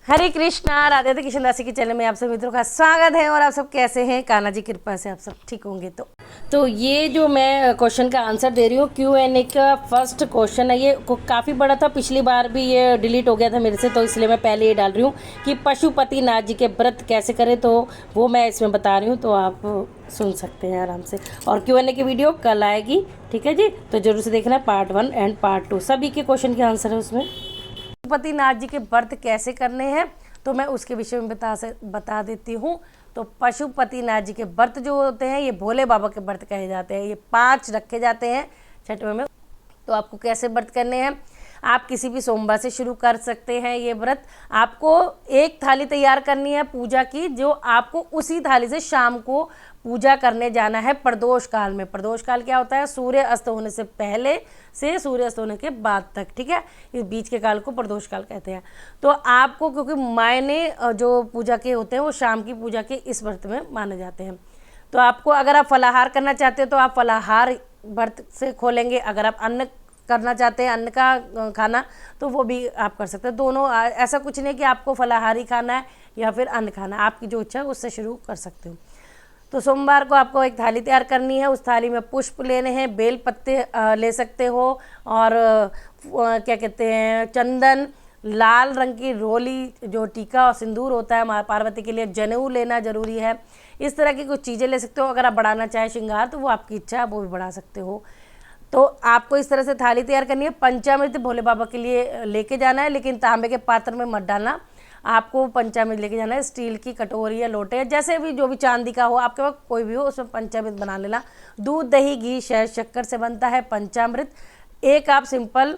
हरे कृष्णा, राधे राधे। कृष्ण दासी के चैनल में आप सब मित्रों का स्वागत है। और आप सब कैसे हैं? कान्हा जी कृपा से आप सब ठीक होंगे। तो ये जो मैं क्वेश्चन का आंसर दे रही हूँ, Q&A का फर्स्ट क्वेश्चन है। ये काफ़ी बड़ा था, पिछली बार भी ये डिलीट हो गया था मेरे से, तो इसलिए मैं पहले ये डाल रही हूँ कि पशुपति नाथ जी के व्रत कैसे करें, तो वो मैं इसमें बता रही हूँ, तो आप सुन सकते हैं आराम से। और Q&A की वीडियो कल आएगी, ठीक है जी। तो जरूर से देखना, पार्ट 1 एंड पार्ट 2 सभी के क्वेश्चन के आंसर है उसमें। पशुपतिनाथ जी के व्रत कैसे करने हैं तो मैं उसके विषय में बता देती हूँ। तो पशुपतिनाथ जी के व्रत जो होते हैं, ये भोले बाबा के व्रत कहे जाते हैं। ये 5 रखे जाते हैं छठवें में। तो आपको कैसे व्रत करने हैं, आप किसी भी सोमवार से शुरू कर सकते हैं ये व्रत। आपको एक थाली तैयार करनी है पूजा की, जो आपको उसी थाली से शाम को पूजा करने जाना है प्रदोष काल में। प्रदोष काल क्या होता है? सूर्य अस्त होने से पहले से सूर्य अस्त होने के बाद तक, ठीक है। इस बीच के काल को प्रदोष काल कहते हैं। तो आपको, क्योंकि मायने जो पूजा के होते हैं वो शाम की पूजा के इस व्रत में माने जाते हैं। तो आपको, अगर आप फलाहार करना चाहते हो तो आप फलाहार व्रत से खोलेंगे। अगर आप अन्न करना चाहते हैं, अन्न का खाना, तो वो भी आप कर सकते हैं। दोनों, ऐसा कुछ नहीं कि आपको फलाहारी खाना है या फिर अन्न खाना, आपकी जो इच्छा है उससे शुरू कर सकते हो। तो सोमवार को आपको एक थाली तैयार करनी है। उस थाली में पुष्प लेने हैं, बेल पत्ते ले सकते हो, और क्या कहते हैं, चंदन, लाल रंग की रोली, जो टीका और सिंदूर होता है माँ पार्वती के लिए, जनेऊ लेना जरूरी है। इस तरह की कुछ चीज़ें ले सकते हो। अगर आप बढ़ाना चाहें श्रृंगार, तो वो आपकी इच्छा है, वो भी बढ़ा सकते हो। तो आपको इस तरह से थाली तैयार करनी है। पंचामृत भोले बाबा के लिए लेके जाना है, लेकिन तांबे के पात्र में मत डालना। आपको पंचामृत लेके जाना है, स्टील की कटोरी या लोटे, जैसे भी, जो भी चांदी का हो आपके पास, कोई भी हो, उसमें पंचामृत बना लेना। दूध, दही, घी, शहद, शक्कर से बनता है पंचामृत। एक आप सिंपल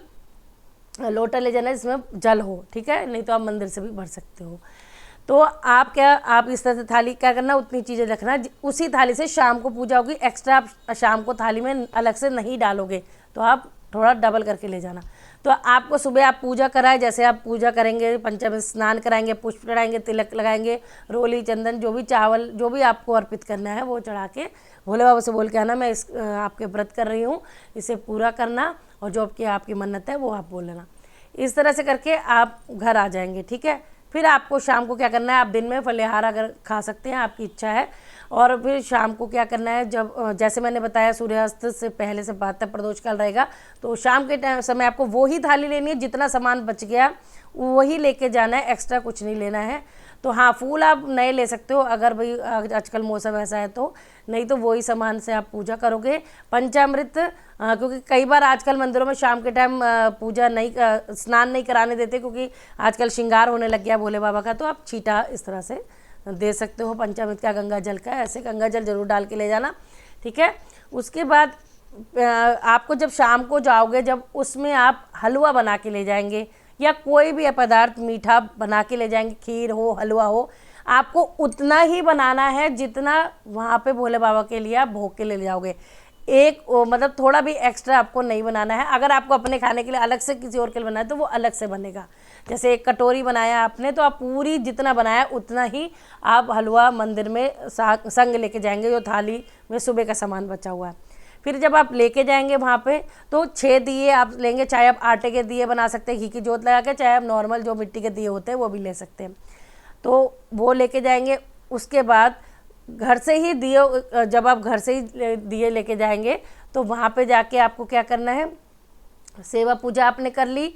लोटा ले जाना जिसमें जल हो, ठीक है, नहीं तो आप मंदिर से भी भर सकते हो। तो आप इस तरह से थाली क्या करना, उतनी चीज़ें रखना। उसी थाली से शाम को पूजा होगी। एक्स्ट्रा आप शाम को थाली में अलग से नहीं डालोगे, तो आप थोड़ा डबल करके ले जाना। तो आपको सुबह आप पूजा कराए, जैसे आप पूजा करेंगे, पंचामृत स्नान कराएंगे, पुष्प चढ़ाएंगे, तिलक लगाएंगे, रोली, चंदन, जो भी चावल, जो भी आपको अर्पित करना है वो चढ़ा के भोले बाबा से बोल के आना, मैं इस आपके व्रत कर रही हूँ, इसे पूरा करना, और जो आपकी मन्नत है वो आप बोल लेना। इस तरह से करके आप घर आ जाएंगे, ठीक है। फिर आपको शाम को क्या करना है, आप दिन में फलाहार अगर खा सकते हैं, आपकी इच्छा है। और फिर शाम को क्या करना है, जब जैसे मैंने बताया सूर्यास्त से पहले से बाद तक प्रदोष काल रहेगा, तो शाम के समय आपको वो ही थाली लेनी है। जितना सामान बच गया वही लेके जाना है, एक्स्ट्रा कुछ नहीं लेना है। तो हाँ, फूल आप नए ले सकते हो अगर भाई आजकल मौसम ऐसा है तो, नहीं तो वही सामान से आप पूजा करोगे। पंचामृत, क्योंकि कई बार आजकल मंदिरों में शाम के टाइम पूजा नहीं, स्नान नहीं कराने देते, क्योंकि आजकल श्रृंगार होने लग गया भोले बाबा का। तो आप छींटा इस तरह से दे सकते हो पंचामृत का, गंगा जल का, ऐसे गंगा जल जरूर डाल के ले जाना, ठीक है। उसके बाद आपको जब शाम को जाओगे, जब उसमें आप हलवा बना के ले जाएंगे, या कोई भी पदार्थ मीठा बना के ले जाएंगे, खीर हो, हलवा हो, आपको उतना ही बनाना है जितना वहाँ पे भोले बाबा के लिए आप भोग के ले जाओगे। मतलब थोड़ा भी एक्स्ट्रा आपको नहीं बनाना है। अगर आपको अपने खाने के लिए अलग से किसी और के लिए बनाना है तो वो अलग से बनेगा। जैसे एक कटोरी बनाया आपने, तो आप पूरी जितना बनाया उतना ही आप हलवा मंदिर में संग लेके जाएंगे, जो थाली में सुबह का सामान बचा हुआ है। फिर जब आप लेके जाएंगे वहाँ पे, तो 6 दिए आप लेंगे। चाहे आप आटे के दिए बना सकते हैं घी की जोत लगा के, चाहे आप नॉर्मल जो मिट्टी के दिए होते हैं वो भी ले सकते हैं। तो वो लेके जाएंगे। उसके बाद घर से ही दिए, जब आप घर से ही दिए लेके जाएंगे, तो वहाँ पे जाके आपको क्या करना है, सेवा पूजा आपने कर ली,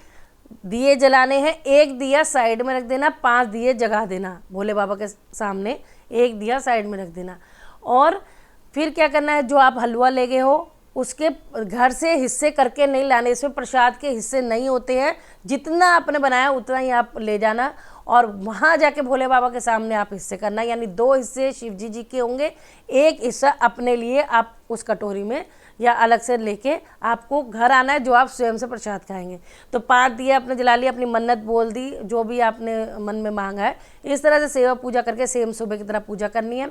दिए जलाने हैं। एक दिया साइड में रख देना, 5 दिए जगा देना भोले बाबा के सामने, एक दिया साइड में रख देना। और फिर क्या करना है, जो आप हलवा ले गए हो उसके घर से हिस्से करके नहीं लाने। इसमें प्रसाद के हिस्से नहीं होते हैं, जितना आपने बनाया उतना ही आप ले जाना, और वहाँ जाके भोले बाबा के सामने आप हिस्से करना। यानी 2 हिस्से शिव जी के होंगे, एक हिस्सा अपने लिए आप उस कटोरी में या अलग से लेके आपको घर आना है, जो आप स्वयं से प्रसाद खाएंगे। तो 5 दिए आपने जला लिया, अपनी मन्नत बोल दी, जो भी आपने मन में मांगा है। इस तरह से सेवा पूजा करके सेम सुबह की तरह पूजा करनी है।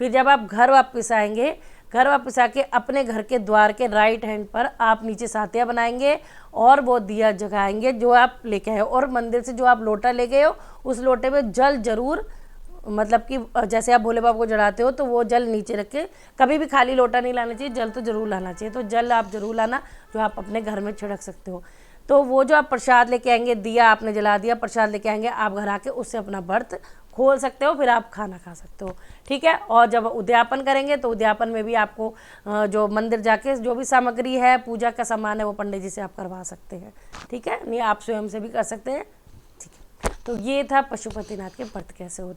फिर जब आप घर वापस आएंगे, घर वापस आके अपने घर के द्वार के राइट हैंड पर आप नीचे सातिया बनाएंगे और वो दिया जगाएंगे जो आप लेके आए हो। और मंदिर से जो आप लोटा ले गए हो, उस लोटे में जल जरूर, मतलब कि जैसे आप भोले बाबा को चढ़ाते हो, तो वो जल नीचे रख के, कभी भी खाली लोटा नहीं लाना चाहिए, जल तो जरूर लाना चाहिए। तो जल आप जरूर लाना, जो आप अपने घर में छिड़क सकते हो। तो वो जो आप प्रसाद लेके आएंगे, दिया आपने जला दिया, प्रसाद लेके आएंगे, आप घर आके उससे अपना व्रत खोल सकते हो, फिर आप खाना खा सकते हो। ठीक है। और जब उद्यापन करेंगे तो उद्यापन में भी आपको जो मंदिर जाके जो भी सामग्री है, पूजा का सामान है, वो पंडित जी से आप करवा सकते हैं। ठीक है, नहीं आप स्वयं से भी कर सकते हैं। ठीक है, तो ये था पशुपतिनाथ के व्रत कैसे होते हैं।